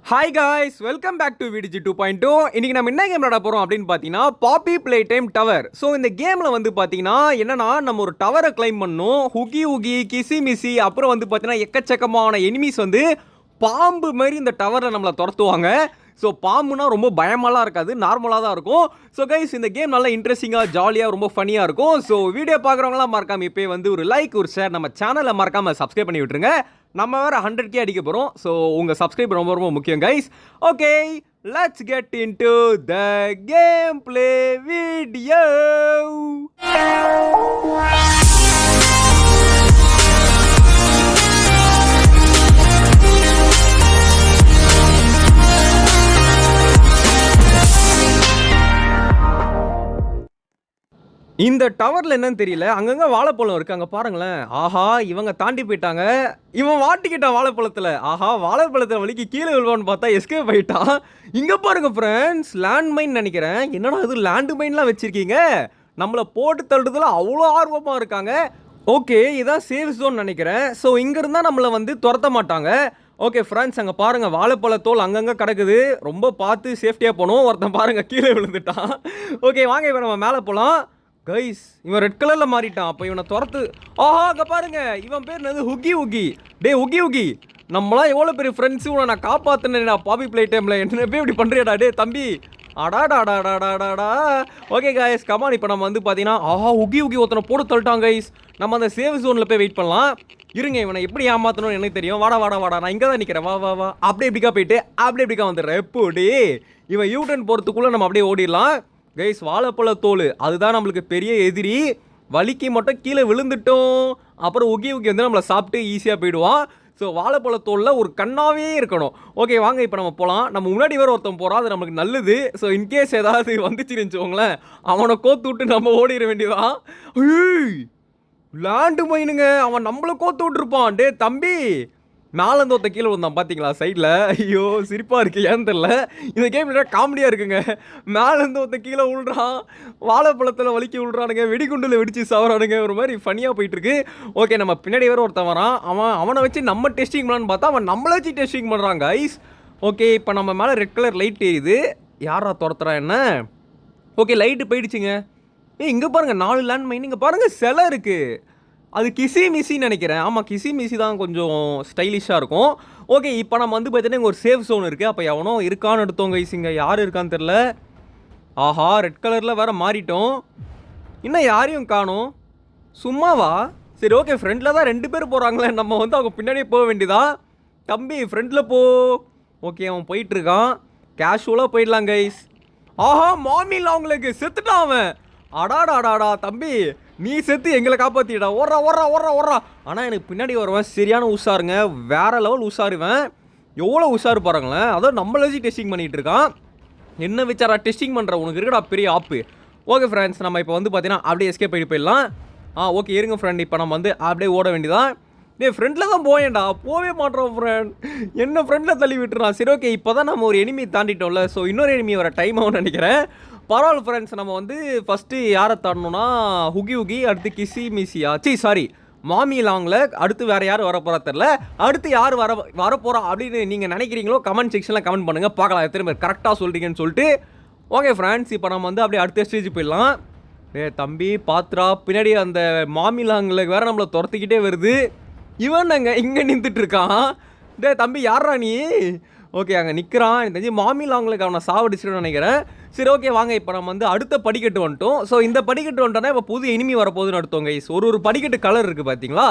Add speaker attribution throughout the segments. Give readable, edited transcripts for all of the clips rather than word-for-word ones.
Speaker 1: Hi guys, welcome back to VDG 2.2. இன்னைக்கு நம்ம என்ன கேம் விளையாட போகிறோம் அப்படின்னு பார்த்தீங்கன்னா Poppy Playtime tower. So இந்த கேமில் வந்து பார்த்தீங்கன்னா என்னன்னா நம்ம ஒரு டவரை கிளைம் பண்ணணும். ஹுகி கிசி மிசி அப்புறம் வந்து பார்த்தீங்கன்னா எக்கச்சக்கமான எனிமீஸ் வந்து பாம்பு மாதிரி இந்த டவரில் நம்மளை துரத்துவாங்க. ஸோ பாம்புனா ரொம்ப பயமாலாம் இருக்காது, நார்மலாக தான் இருக்கும். ஸோ கைஸ் இந்த கேம் நல்லா இன்ட்ரெஸ்டிங்காக ஜாலியாக ரொம்ப ஃபனியாக இருக்கும். ஸோ வீடியோ பார்க்குறவங்களாம் மறக்காம இப்போ வந்து ஒரு லைக் ஒரு ஷேர் நம்ம சேனலை மறக்காமல் சப்ஸ்கிரைப் பண்ணி விட்டுருங்க. நம்ம வேறு 100K அடிக்க போகிறோம். ஸோ உங்கள் சப்ஸ்கிரைப் ரொம்ப ரொம்ப முக்கியம் guys. Okay, let's get into the game play video. இந்த டவரில் என்னன்னு தெரியல, அங்கங்கே வாழைப்பழம் இருக்குது, அங்கே பாருங்களேன். ஆஹா, இவங்க தாண்டி போயிட்டாங்க. இவன் வாட்டிக்கிட்டான் வாழைப்பழத்தில். ஆஹா, வாழைப்பழத்தில் வலிக்கு கீழே விழுவான்னு பார்த்தா எஸ்கேப் ஆகிட்டான். இங்கே பாருங்க ஃப்ரெண்ட்ஸ், லேண்ட்மைன் நினைக்கிறேன். என்னடா இது லேண்டு மைன்லாம் வச்சுருக்கீங்க, நம்மளை போட்டு தள்ளுறதுல அவ்வளோ ஆர்வமாக இருக்காங்க. ஓகே, இதான் சேஃப் ஜோன் நினைக்கிறேன். ஸோ இங்கே இருந்தால் நம்மளை வந்து துரத்த மாட்டாங்க. ஓகே ஃப்ரெண்ட்ஸ், அங்கே பாருங்கள் வாழைப்பழத்தோல் அங்கங்கே கிடக்குது. ரொம்ப பார்த்து சேஃப்டியாக போகணும். ஒருத்தன் பாருங்கள் கீழே விழுந்துட்டான். ஓகே வாங்க, இப்போ நம்ம மேலே போகலாம். கைஸ், இவன் ரெட் கலரில் மாறிட்டான். அப்போ இவனை துரத்து. ஆஹா, அங்கே பாருங்க, இவன் பேர் என்னது? ஹுகி. டே ஹுகி, நம்மளாம் எவ்வளோ பெரிய ஃப்ரெண்ட்ஸு, உன்னை நான் காப்பாற்றினேன் பாப்பி பிளே டைமில். என்ன போய் இப்படி பண்ணுறியாடா டே தம்பி. அடாடாடாடாடாடா. Okay guys, come on. இப்போ நம்ம வந்து பார்த்தீங்கன்னா ஆஹா, ஹுகி ஒருத்தனை போட்டு தள்ளிட்டான் கைஸ். நம்ம அந்த சேவ் ஜோனில் போய் வெயிட் பண்ணலாம். இருங்க, இவனை எப்படி ஏமாற்றணும்னு எனக்கு தெரியும். வாடா நான் இங்கே தான் நிற்கிறேன். வா அப்படியே இப்படிக்கா போயிட்டு அப்படியே இப்படிக்கா வந்துடுறேன். எப்படி இவன் யூட்டன் போகிறதுக்குள்ளே நம்ம அப்படியே ஓடிடலாம். கைஸ், வாழைப்பழ தோல் அதுதான் நம்மளுக்கு பெரிய எதிரி. வலிக்கு மட்டும் கீழே விழுந்துட்டோம், அப்புறம் உகி வந்து நம்மளை சாப்பிட்டு ஈஸியாக போயிடுவான். ஸோ வாழைப்பழத்தோலில் ஒரு கண்ணாவே இருக்கணும். ஓகே வாங்க, இப்போ நம்ம போகலாம். நம்ம முன்னாடி வேறு ஒருத்தன் போகிறான், அது நம்மளுக்கு நல்லது. ஸோ இன்கேஸ் ஏதாவது வந்துச்சுன்னு வச்சுக்கோங்களேன், அவனை கோத்து விட்டு நம்ம ஓடிட வேண்டியதான். லேண்டு மைனுங்க, அவன் நம்மளை கோத்து விட்டுருப்பான். டே தம்பி, மேலேருந்து ஒருத்த கீழே வந்தான் பார்த்தீங்களா சைடில். ஐயோ சிரிப்பாக இருக்குது, ஏன்னு தெரில. இந்த கேம் நிறையா காமெடியாக இருக்குங்க. மேலேருந்து ஒருத்த கீழே விழுறான், வாழைப்பழத்தில் வலிக்கி விழுறானுங்க, வெடிகுண்டில் வெடிச்சு சாவறானுங்க. ஒரு மாதிரி ஃபனியாக போயிட்டுருக்கு. ஓகே, நம்ம பின்னாடி வேறு ஒருத்தன் வரான். அவனை வச்சு நம்ம டெஸ்டிங் பண்ணலான்னு பார்த்தா அவன் நம்மளை வச்சு டெஸ்டிங் பண்ணுறாங்க ஐஸ். ஓகே, இப்போ நம்ம மேலே ரெட் கலர் லைட் எரியுது. யாரா துரத்துறா என்ன? ஓகே, லைட்டு போயிடுச்சுங்க. இங்கே பாருங்கள் 4 லேண்ட் மைன். இங்கே பாருங்கள் சிலை இருக்குது, அது கிசி மிசின்னு நினைக்கிறேன். ஆமாம், கிசி மிசி தான் கொஞ்சம் ஸ்டைலிஷாக இருக்கும். ஓகே, இப்போ நம்ம வந்து பார்த்தீங்கன்னா இங்கே ஒரு சேஃப் ஜோன் இருக்குது. அப்போ எவனோ இருக்கான்னு எடுத்தோங்க கைஸ். இங்கே யார் இருக்கான்னு தெரில. ஆஹா, ரெட் கலரில் வேறு மாறிட்டோம். இன்னும் யாரையும் காணும். சும்மாவா? சரி ஓகே, ஃப்ரெண்டில் தான் 2 பேர் போகிறாங்களே, நம்ம வந்து அவங்க பின்னாடியே போக வேண்டியதா. தம்பி ஃப்ரெண்டில் போ. ஓகே, அவன் போயிட்டுருக்கான். கேஷுவலாக போயிடலாம் கைஸ். ஆஹா, மாமியில் அவங்களுக்கு செத்துட்டான் அவன். அடாடாடாடா தம்பி, நீ செத்து எங்களை காப்பாற்றிடா. ஓடுறா. ஆனால் எனக்கு பின்னாடி வருவேன் சரியான உஷாருங்க, வேறு லெவல் உஷாருவேன். எவ்வளோ உஷாரு பாருங்களேன். அதாவது நம்மளை வச்சு டெஸ்டிங் பண்ணிகிட்டு இருக்கான். என்ன வச்சாரா டெஸ்டிங் பண்ணுற, உனக்கு இருக்கடா பெரிய ஆப்பு. ஓகே ஃப்ரெண்ட்ஸ், நம்ம இப்போ வந்து பார்த்தீங்கன்னா அப்படியே எஸ்கேப் பண்ணிட்டு போயிடலாம். ஓகே இருங்க ஃப்ரெண்ட், இப்போ நம்ம வந்து அப்படியே ஓட வேண்டியதான். ஃப்ரெண்டில் தான் போயேன்டா, போவே மாட்டோம் ஃப்ரெண்ட். என்ன ஃப்ரெண்டில் தள்ளி விட்டுறான். சரி ஓகே, இப்போ தான் நம்ம ஒரு எனிமி தாண்டிட்டோம்ல. ஸோ இன்னொரு எனிமி வர டைம் ஆகும்னு நினைக்கிறேன். பரவாயில்ல ஃப்ரெண்ட்ஸ், நம்ம வந்து ஃபஸ்ட்டு யாரை தாண்டணும்னா ஹுகி, அடுத்து கிசி மிசியா, சாரி மாமி லாங்கில். அடுத்து வேறு யார் வரப்போகிறா தெரில. அடுத்து யார் வரப்போகிறா அப்படின்னு நீங்கள் நினைக்கிறீங்களோ கமெண்ட் செக்ஷனில் கமெண்ட் பண்ணுங்கள், பார்க்கலாம் எத்தனை பேர் கரெக்டாக சொல்கிறீங்கன்னு சொல்லிட்டு. ஓகே ஃப்ரெண்ட்ஸ், இப்போ நம்ம வந்து அப்படியே அடுத்த ஸ்டேஜ் போயிடலாம். தம்பி பாத்ரா, பின்னாடி அந்த மாமி லாங்கில் வேறு நம்மளை துரத்திக்கிட்டே வருது. இவன் நாங்கள் இங்கே நின்றுட்டுருக்கான். தம்பி யாரா நீ? ஓகே, அங்கே நிற்கிறான். எனக்கு தெரிஞ்சு மாமி லாங்களுக்கு அவனை சாவடிச்சிடுன்னு நினைக்கிறேன். சரி ஓகே வாங்க, இப்போ நம்ம வந்து அடுத்த படிக்கட்டு வந்துட்டோம். ஸோ இந்த படிக்கட்டு வந்துட்டோன்னா இப்போ புது எனிமி வரப்போகுதுன்னு அடுத்தோங்க கைஸ். ஒரு படிக்கட்டு கலர் இருக்குது பார்த்தீங்களா,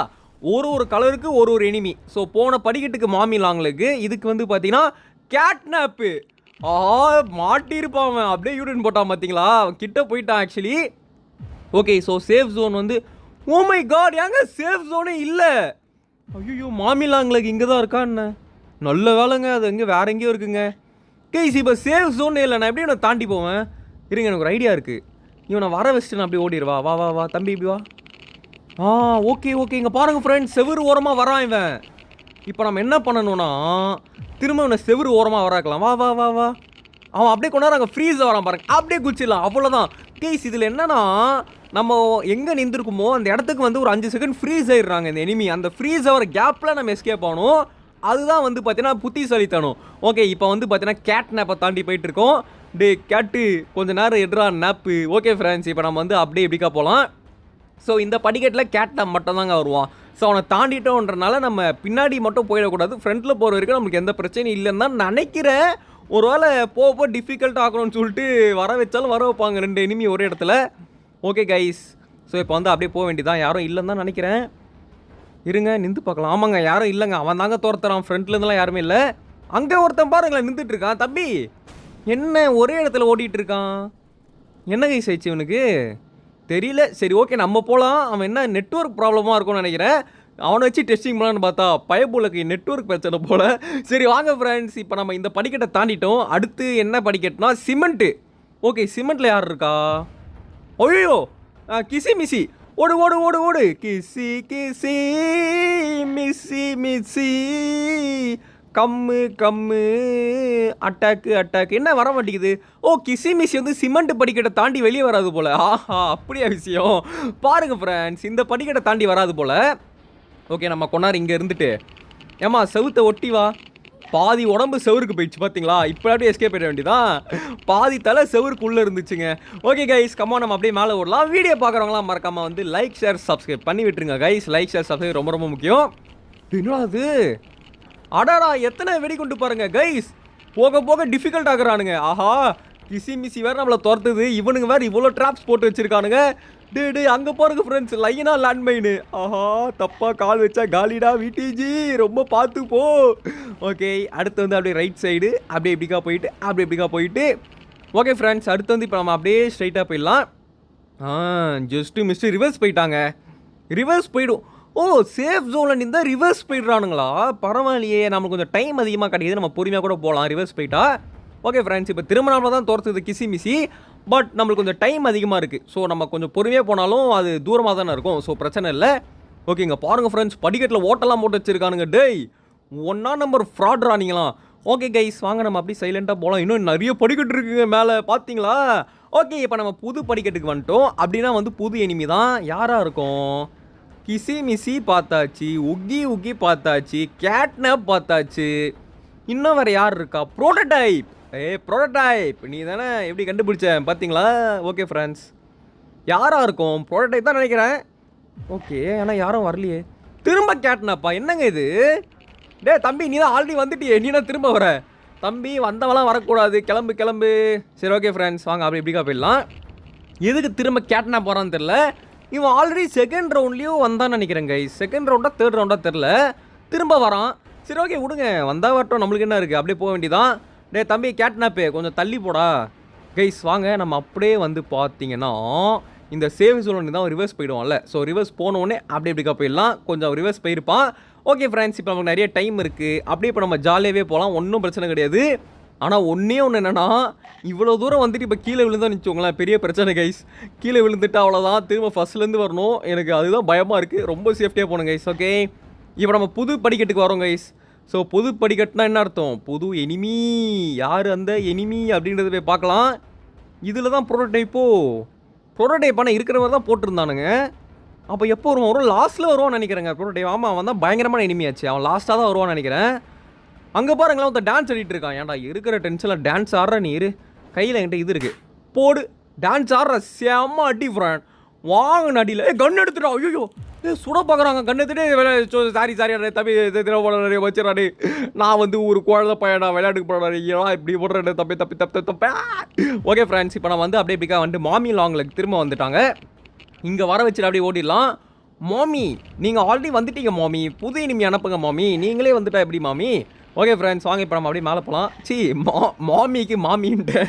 Speaker 1: ஒரு கலருக்கு ஒரு எனிமி. ஸோ போன படிக்கட்டுக்கு மாமி லாங்களுக்கு, இதுக்கு வந்து பார்த்தீங்கன்னா கேட்னாப்பு. மாட்டியிருப்பான், அப்படியே யூரின் போட்டான் பார்த்தீங்களா, கிட்ட போயிட்டான் actually. Okay, so safe zone வந்து ஓ மை காட், ஏங்க சேஃப் ஜோனே இல்லை. ஐயோ, மாமி லாங்களுக்கு இங்கே தான் இருக்கான்னு. நல்ல வேலைங்க, அது எங்கே வேற எங்கேயோ இருக்குங்க கைஸ். இப்போ சேஃப் ஜோன் இல்லை, நான் எப்படி இவனை தாண்டி போவேன்? இருங்க, எனக்கு ஒரு ஐடியா இருக்குது. இவனை வர வச்சுட்டு நான் அப்படியே ஓடிடுவா. வா தம்பி இப்படி வா. ஓகே இங்கே பாருங்கள் ஃப்ரெண்ட்ஸ், செவுறு ஓரமாக வரான் இவன். இப்போ நம்ம என்ன பண்ணணும்னா திரும்ப இவனை செவுறு ஓரமாக வராக்கலாம். வா. அவன் அப்படியே கொண்டாரு அங்கே ஃப்ரீஸை வரான் பாருங்க, அப்படியே குச்சிடலாம், அவ்வளோதான் கைஸ். இதில் என்னன்னா நம்ம எங்கே நின்றுருக்குமோ அந்த இடத்துக்கு வந்து ஒரு 5 செகண்ட் ஃப்ரீஸ் ஆயிடுறாங்க இந்த எனிமி. அந்த ஃப்ரீஸ் ஆகிற கேப்பில் நம்ம எஸ்கேப் ஆகணும். அதுதான் வந்து பார்த்தீங்கன்னா புத்திசாலித்தனம். ஓகே இப்போ வந்து பார்த்தீங்கன்னா கேட் நேப்பை தாண்டி போயிட்டு இருக்கோம். டே கேட்டு கொஞ்ச நேரம் எடுறா நேப்பு. ஓகே ஃப்ரெண்ட்ஸ் இப்போ நம்ம வந்து அப்படியே எப்படிக்கா போகலாம். ஸோ இந்த படிக்கட்டில் கேட் நேப் மட்டும் தாங்க வருவான். ஸோ அவனை தாண்டிட்டோன்றனால நம்ம பின்னாடி மட்டும் போயிடக்கூடாது. ஃப்ரண்ட்டில் போகிற வரைக்கும் நமக்கு எந்த பிரச்சனையும் இல்லைன்னு தான் நினைக்கிறேன். ஒரு வேளை போக டிஃபிகல்ட் ஆகணும்னு சொல்லிட்டு வர வச்சாலும் வர வைப்பாங்க 2 எனிமி ஒரே இடத்துல. ஓகே கைஸ் ஸோ இப்போ வந்து அப்படியே போக வேண்டியதான். யாரும் இல்லைன்னு தான் நினைக்கிறேன். இருங்க நின்று பார்க்கலாம். ஆமாங்க யாரும் இல்லைங்க. அவன் தாங்க துரத்துறான். ஃப்ரண்ட்லேருந்துலாம் யாருமே இல்லை. அங்கே ஒருத்தன் பாருங்களேன் நின்றுட்டு இருக்கான். தம்பி என்ன ஒரே இடத்துல ஓடிட்டு இருக்கான்? என்ன கைஸ் ஆயிடுச்சு இவனுக்கு தெரியல. சரி ஓகே நம்ம போகலாம். அவன் என்ன நெட்வொர்க் ப்ராப்ளமாக இருக்கும்னு நினைக்கிறேன். அவனை வச்சு டெஸ்டிங் பண்ணலான்னு பார்த்தா பயபுலக்கு நெட்வொர்க் பிரச்சனை போல். சரி வாங்க ஃப்ரெண்ட்ஸ் இப்போ நம்ம இந்த படிக்கட்டை தாண்டிட்டோம். அடுத்து என்ன படிக்கட்டுனா சிமெண்ட்டு. ஓகே சிமெண்ட்டில் யார் இருக்கா? ஐயோ கிசி மிஸ்ஸி ஓடு ஓடு ஓடு ஓடு கிசி கிசி மிஸ்ஸி மிஸ்ஸி கம்மு கம்மு அட்டாக்கு அட்டாக்கு என்ன வர மாட்டேங்குது? ஓ கிசி மிஸ்ஸி வந்து சிமெண்ட் படிக்கட்டை தாண்டி வெளியே வராது போல். ஆஹா அப்படியா விஷயம். பாருங்கள் ஃப்ரெண்ட்ஸ் இந்த படிக்கட்டை தாண்டி வராது போல். ஓகே நம்ம கொண்டாரு இங்கே இருந்துட்டு ஏமா செவுத்தை ஒட்டி வா. பாதி உடம்பு செவருக்கு போயிடுச்சு பார்த்தீங்களா? இப்போ அப்படியே எஸ்கேப் பண்ண வேண்டியதான். பாதி தலை செவருக்குள்ளே இருந்துச்சுங்க. ஓகே கைஸ் கம்மா நம்ம அப்படியே மேலே ஓடலாம். வீடியோ பார்க்குறவங்களாம் மறக்காமல் வந்து லைக் ஷேர் சப்ஸ்கிரைப் பண்ணி விட்டுருங்க கைஸ். லைக் ஷேர் சப்ஸ்கிரைப் ரொம்ப ரொம்ப முக்கியம். என்னடா அது? அடாடா எத்தனை வெடி கொண்டு பாருங்க கைஸ். போக போக டிஃபிகல்ட் ஆகுறானுங்க. ஆஹா கிசி மிசி வேறு நம்மளை துரத்துது. இவனுங்க வேறு இவ்வளோ ட்ராப்ஸ் போட்டு வச்சுருக்கானுங்க. டே அங்கே பாருங்க ஃப்ரெண்ட்ஸ் லைனாக லேண்ட்மைனு. ஆஹா தப்பாக கால் வச்சா காலிடா விடிஜி ரொம்ப பார்த்து போ. ஓகே அடுத்து வந்து அப்படியே ரைட் சைடு அப்படியே எப்படிக்கா போயிட்டு ஓகே ஃப்ரெண்ட்ஸ் அடுத்து வந்து இப்போ நம்ம அப்படியே ஸ்ட்ரைட்டாக போயிடலாம். ஜஸ்ட்டு மிஸ்ட்டு ரிவர்ஸ் போயிட்டாங்க. ரிவர்ஸ் போயிடும். ஓ சேஃப் ஜோனில் நின்றா ரிவர்ஸ் போயிடுறானுங்களா? பரவாயில்லையே நம்மளுக்கு கொஞ்சம் டைம் அதிகமாக கிடைக்குது. நம்ம பொறுமையாக கூட போகலாம் ரிவர்ஸ் போயிட்டா. ஓகே ஃப்ரெண்ட்ஸ் இப்போ திருமணம் தான் துரத்துது கிசி மிசி. பட் நம்மளுக்கு கொஞ்சம் டைம் அதிகமாக இருக்குது. ஸோ நம்ம கொஞ்சம் பொறுமையாக போனாலும் அது தூரமாக தானே இருக்கும். ஸோ பிரச்சனை இல்லை. ஓகேங்க பாருங்கள் ஃப்ரெண்ட்ஸ் படிக்கட்டில் ஓட்டெல்லாம் போட்டு வச்சுருக்கானுங்க. டேய் 1 நம்பர் ஃப்ராட் ரானிங்களாம். ஓகே கைஸ் வாங்க நம்ம அப்படி சைலண்ட்டாக போகலாம். இன்னும் நிறைய படிக்கட்டு இருக்குங்க மேலே பார்த்தீங்களா? ஓகே இப்போ நம்ம புது படிக்கட்டுக்கு வந்துட்டோம். அப்படின்னா வந்து புது எனிமி தான். யாராக இருக்கும்? கிசி மிசி பார்த்தாச்சு, உக்கி பார்த்தாச்சு, கேட்னப் பார்த்தாச்சு. இன்னும் வேறு யார் இருக்கா? ப்ரோட்டோடைப். ப்ரோட்டோடைப் நீ தானே எப்படி கண்டுபிடிச்சேன் பார்த்தீங்களா? ஓகே ஃப்ரெண்ட்ஸ் யாராக இருக்கும்? ப்ரோட்டோடைப் தான் நினைக்கிறேன். ஓகே ஆனால் யாரும் வரலையே. திரும்ப கேட்னப்பா என்னங்க இது? டே தம்பி நீ தான் ஆல்ரெடி வந்துட்டியே, நீ தான் திரும்ப வர? தம்பி வந்தவெல்லாம் வரக்கூடாது, கிளம்பு. சரி ஓகே ஃப்ரெண்ட்ஸ் வாங்க அப்படி இப்படிக்கா போயிடலாம். எதுக்கு திரும்ப கேட்னப் போகிறான்னு தெரில. இவன் ஆல்ரெடி செகண்ட் ரவுண்ட்லேயும் வந்தான்னு நினைக்கிறேன் கைஸ். செகண்ட் ரவுண்டா தேர்ட் ரவுண்டா தெரில, திரும்ப வரான். சரி ஓகே விடுங்க வந்தால் வரட்டும், நம்மளுக்கு என்ன இருக்குது அப்படியே போக வேண்டியதான். டே தம்பி கேட்னாப்பே கொஞ்சம் தள்ளி போடா. கைஸ் வாங்க நம்ம அப்படியே வந்து பார்த்தீங்கன்னா இந்த சேவ் ஜோன் தான் ரிவர்ஸ் போயிடுவான்ல. ஸோ ரிவர்ஸ் போனோடனே அப்படியே எப்படிக்கா போயிடலாம். கொஞ்சம் ரிவர்ஸ் போயிருப்பான். ஓகே ஃப்ரெண்ட்ஸ் இப்போ நமக்கு நிறைய டைம் இருக்குது. அப்படியே இப்போ நம்ம ஜாலியாகவே போகலாம், ஒன்றும் பிரச்சனை கிடையாது. ஆனால் ஒன்றே ஒன்று என்னென்னா இவ்வளோ தூரம் வந்துட்டு இப்போ கீழே விழுந்தா நினச்சோங்களேன் பெரிய பிரச்சனை கைஸ். கீழே விழுந்துட்டு அவ்வளோதான், திரும்ப ஃபஸ்ட்லேருந்து வரணும். எனக்கு அதுதான் பயமாக இருக்குது. ரொம்ப சேஃப்டியாக போகணும் கைஸ். ஓகே இப்போ நம்ம புது படிக்கட்டுக்கு வரோம் கைஸ். ஸோ புது படிக்கட்டுனா என்ன அர்த்தம்? புது எனிமி. யார் அந்த எனிமி அப்படின்றத போய் பார்க்கலாம். இதில் தான் ப்ரோட்டோடைப் ஆனால் இருக்கிற மாதிரி தான் போட்டிருந்தானுங்க. அப்போ எப்போ வருவான்? வரும் லாஸ்ட்டில் வருவான்னு நினைக்கிறேங்க ப்ரோட்டோடைப். ஆமாம் அவன் தான் பயங்கரமான எனிமியாச்சு. அவன் லாஸ்ட்டாக தான் வருவான்னு நினைக்கிறேன். அங்கே பாருங்களேன் ஒருத்தர் டான்ஸ் ஆடிட்டு இருக்கான். ஏன்டா இருக்கிற டென்ஷனில் டான்ஸ் ஆடுற நீர் கையில் என்கிட்ட இது இருக்குது போடு டான்ஸ் ஆடுற செம்ம அடி ஃப்ரெண்ட். வாங்கின அடியில் கன் எடுத்துட்டா. ஐயோ சுட பார்க்குறாங்க. கன் எடுத்துட்டு சாரி தம்பி நிறைய வச்சிடறாடி. நான் வந்து ஒரு குழந்தை பையனா விளையாட்டுக்கு போடுறாரு. ஏன் இப்படி போடுறேன் தப்பே. ஓகே ஃப்ரெண்ட்ஸ் இப்போ நான் வந்து அப்படியே இப்படிக்கா வந்து மாமி லாங்கில் திரும்ப வந்துட்டாங்க. இங்கே வர வச்சுட்டு அப்படியே ஓடிடலாம். மாமி நீங்கள் ஆல்ரெடி வந்துட்டீங்க மாமி, புது இனிமே அனுப்புங்க மாமி, நீங்களே வந்துட்டா எப்படி மாமி? ஓகே ஃப்ரெண்ட்ஸ் வாங்க இப்போ நம்ம அப்படியே மேலே போகலாம். மாமிக்கு மாமின்ட்டு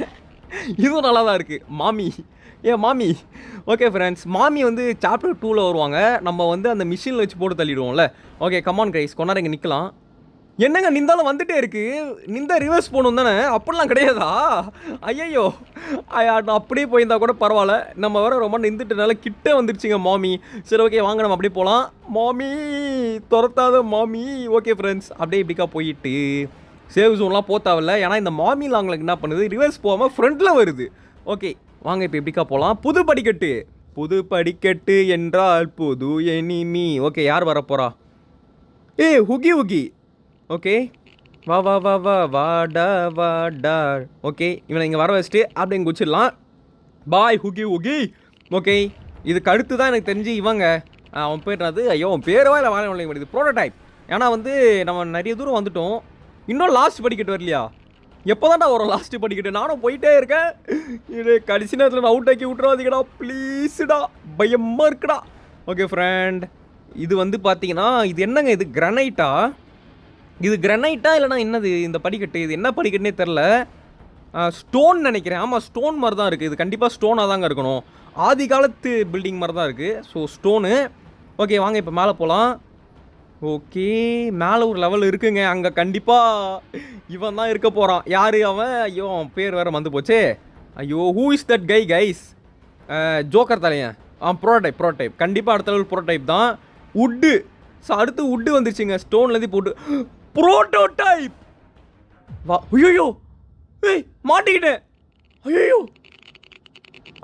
Speaker 1: இதுவும் நல்லா தான் இருக்குது மாமி. மாமி ஓகே ஃப்ரெண்ட்ஸ் மாமி வந்து சாப்டர் 2ல் வருவாங்க. நம்ம வந்து அந்த மிஷினில் வச்சு போட்டு தள்ளிடுவோம்ல. ஓகே கமான் கைஸ் கொண்டாட இங்கே நிற்கலாம். என்னங்க நிந்தாலும் வந்துட்டே இருக்குது. நிந்தா ரிவர்ஸ் போகணும் தானே? அப்படிலாம் கிடையாதா? ஐயோ நான் அப்படியே போயிருந்தா கூட பரவாயில்ல. நம்ம வேறு ரொம்ப நின்றுட்டனால கிட்டே வந்துடுச்சுங்க மாமி. சரி ஓகே வாங்க நம்ம அப்படியே போகலாம். மாமி துரத்தாத மாமி. ஓகே ஃப்ரெண்ட்ஸ் அப்படியே இப்படிக்கா போயிட்டு சேவ் ஜோன்லாம் போத்தாவில்ல. ஏன்னா இந்த மாமி லாங்கில் என்ன பண்ணுது, ரிவர்ஸ் போகாமல் ஃப்ரண்ட்டில் வருது. ஓகே வாங்க இப்போ எப்படிக்கா போகலாம். புது படிக்கட்டு என்றால் புது எனிமி. ஓகே யார் வரப்போகிறா? ஹுகி ஓகே வா வா வா வா வாடா வாடா. ஓகே இவனை இங்கே வர வச்சுட்டு அப்படி இங்கே குச்சிடலாம். பாய் ஹுகி ஹுகி. ஓகே இதுக்கு அடுத்து தான் எனக்கு தெரிஞ்சு இவங்க அவன் பேர்றது ஐயோ அவன் பேரவா இல்லை வாழ முடியுது ப்ரோட்டோடைப். ஏன்னா வந்து நம்ம நிறைய தூரம் வந்துட்டோம். இன்னும் லாஸ்ட் படிக்கட்டு வரலையா? எப்போ தான்டா வரும் லாஸ்ட்டு படிக்கட்டு? நானும் போயிட்டே இருக்கேன். இது கடைசி நேரத்தில் நான் அவுட் ஆக்கி விட்றாதீங்கடா ப்ளீஸுடா, பயமாக இருக்குடா. ஓகே ஃப்ரெண்ட், இது வந்து பார்த்தீங்கன்னா இது என்னங்க, இது கிரனைட்டா? இது கிரனைட்டா இல்லைனா என்னது இந்த படிக்கட்டு? இது என்ன படிக்கட்டுனே தெரில. ஸ்டோன் நினைக்கிறேன். ஆமாம் ஸ்டோன் மாதிரி தான் இருக்குது. இது கண்டிப்பாக ஸ்டோனாக தாங்க இருக்கணும். ஆதி காலத்து பில்டிங் மாதிரி தான் இருக்குது. So stone. ஓகே வாங்க இப்போ மேலே போகலாம். ஓகே மேலே ஒரு லெவல் இருக்குங்க. அங்கே கண்டிப்பாக இவன் தான் இருக்க போகிறான். யார் அவன்? ஐயோ அவன் பேர் வேறு வந்து போச்சே. ஐயோ who is that guy guys? Joker தலையன். ப்ரோட்டோடைப் கண்டிப்பாக அடுத்த லெவல் ப்ரோட்டோடைப் தான். உட்டு. ஸோ அடுத்து உட்டு வந்துருச்சுங்க. ஸ்டோன்லேருந்து போட்டு ப்ரோட்டோடைப். வா. ஐயோ ஏய் மாட்டிக்கிட்டேன். ஐயோ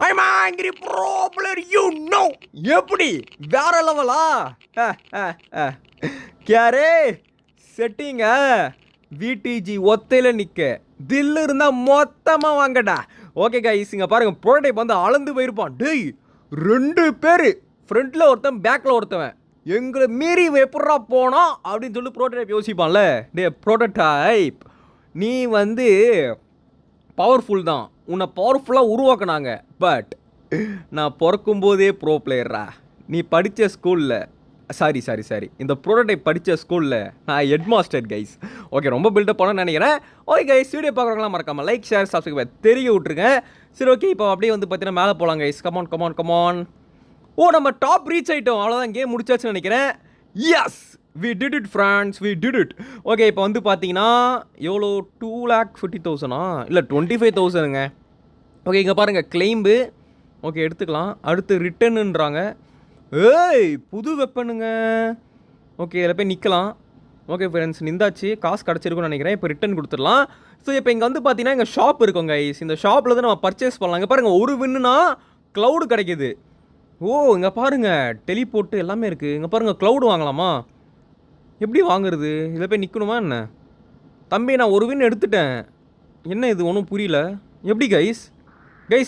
Speaker 1: I'm angry pro player, you know. எப்படி வேற லெவலா? கேரே செட்டிங்க. விடிஜி ஒத்தையில நிற்க தில்லு இருந்தால் மொத்தமாக வாங்கடா. ஓகே கைஸ் இங்கே பாருங்கள் ப்ரோட்டோடைப் வந்து அளந்து போயிருப்பான். டேய் 2 பேர் ஃப்ரண்ட்டில் ஒருத்தன் பேக்கில் ஒருத்தவன். எங்களை மீறி எப்படா போனோம் அப்படின்னு சொல்லி ப்ரோட்டோடைப் யோசிப்பான்ல. டே ப்ரோட்டோடைப் நீ வந்து பவர்ஃபுல் தான், உன்னை பவர்ஃபுல்லாக உருவாக்குனாங்க. பட் நான் பிறக்கும்போதே ப்ரோ பிளேயரா. நீ படித்த ஸ்கூலில் சாரி இந்த ப்ரோட்டோடைப் படித்த ஸ்கூலில் நான் ஹெட் மாஸ்டர் கைஸ். ஓகே ரொம்ப பில்டப் பண்ணணும்னு நினைக்கிறேன். ஓகே கைஸ் வீடியோ பார்க்குறவங்களாம் மறக்காமல் லைக் ஷேர் சப்ஸ்கிரைப் தெரிய விட்ருங்க. சரி ஓகே இப்போ அப்படியே வந்து பார்த்தீங்கன்னா மேலே போகலாம் கைஸ். கமான். ஓ நம்ம டாப் ரீச் ஆகிட்டோம். அவ்வளோதான் கேம் முடிச்சாச்சுன்னு நினைக்கிறேன். Yes we did it friends, we did it. ஓகே இப்போ வந்து பார்த்தீங்கன்னா எவ்வளோ 2,50,000 இல்லை 25,000ங்க. ஓகே இங்கே பாருங்கள் கிளைம்பு. ஓகே எடுத்துக்கலாம். அடுத்து ரிட்டனுன்றாங்க. ஏய் புது வெப்பனுங்க. ஓகே இதில் போய் நிற்கலாம். ஓகே ஃப்ரெண்ட்ஸ் நிந்தாச்சு, காசு கிடச்சிருக்குன்னு நினைக்கிறேன். இப்போ ரிட்டன் கொடுத்துடலாம். ஸோ இப்போ இங்கே வந்து பார்த்தீங்கன்னா இங்கே ஷாப் இருக்குங்க கைஸ். இந்த ஷாப்பில் தான் நம்ம பர்ச்சேஸ் பண்ணலாம். இங்கே பாருங்கள் ஒரு வின்னுனா க்ளவுடு கிடைக்கிது. ஓ இங்கே பாருங்கள் டெலிபோர்ட்டு எல்லாமே இருக்குது. இங்கே பாருங்கள் க்ளவுடு வாங்கலாமா? எப்படி வாங்குறது? இதில் போய் நிற்கணுமா என்ன? தம்பி நான் ஒரு வின் எடுத்துட்டேன். என்ன இது ஒன்றும் புரியல. எப்படி கைஸ்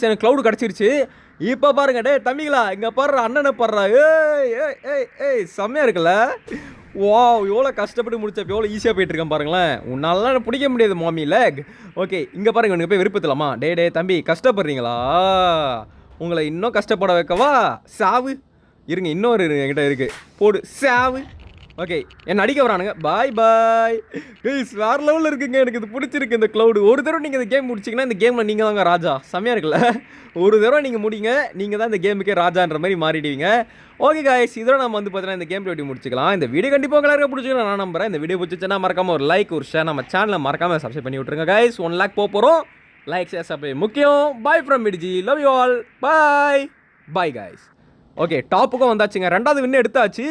Speaker 1: எனக்கு க்ளவுடு கிடச்சிருச்சு. இப்போ பாருங்க டே தம்பிங்களா இங்கே பாடுற அண்ணனை பாடுறா. ஏய் செம்மையாக இருக்குல்ல. வா எவ்வளோ கஷ்டப்பட்டு முடிச்சப்போ எவ்வளோ ஈஸியாக போயிட்டுருக்கேன் பாருங்களேன். உன்னாலாம் பிடிக்க முடியாது மாமி லேக். ஓகே இங்கே பாருங்க இவனுக்கு போய் விருப்பத்திலாமா? டே தம்பி கஷ்டப்படுறீங்களா? உங்களை இன்னும் கஷ்டப்பட வைக்கவா? சாவு இருங்க, இன்னொரு என்கிட்ட இருக்குது போடு சாவு. ஓகே என்ன அடிக்க வரானுங்க. பாய் கைஸ் வேறு லெவலில் இருக்குங்க. எனக்கு இது பிடிச்சிருக்கு இந்த க்ளவுடு. ஒரு தடவை நீங்கள் இந்த கேம் முடிச்சிங்கன்னா இந்த கேமில் நீங்கள் தாங்க ராஜா. செம்மையாக இருக்குல்ல? ஒரு தடவை நீங்கள் முடிங்க, நீங்கள் தான் இந்த கேமுக்கே ராஜான்ற மாதிரி மாறிடுவீங்க. ஓகே கைஸ் இதோட நம்ம வந்து பார்த்தீங்கன்னா இந்த கேம் எப்படி முடிச்சிக்கலாம். இந்த வீடியோ கண்டிப்பாக எல்லாருக்கும் பிடிச்சிக்கலாம் நான் நம்புறேன். இந்த வீடியோ பிடிச்சிச்சுன்னா மறக்காம ஒரு லைக் ஒரு ஷேர், நம்ம சேனலை மறக்காம சப்ஸ்கிரைப் பண்ணி விட்ருங்க கைஸ். 1 lakh போகிறோம். லைக் ஷேர் சப்ஸ்கிரைப் முக்கியம். Bye from VDG, love you all. Bye guys. Okay டாப்புக்கும் வந்தாச்சுங்க. 2வது வின்னு எடுத்தாச்சு.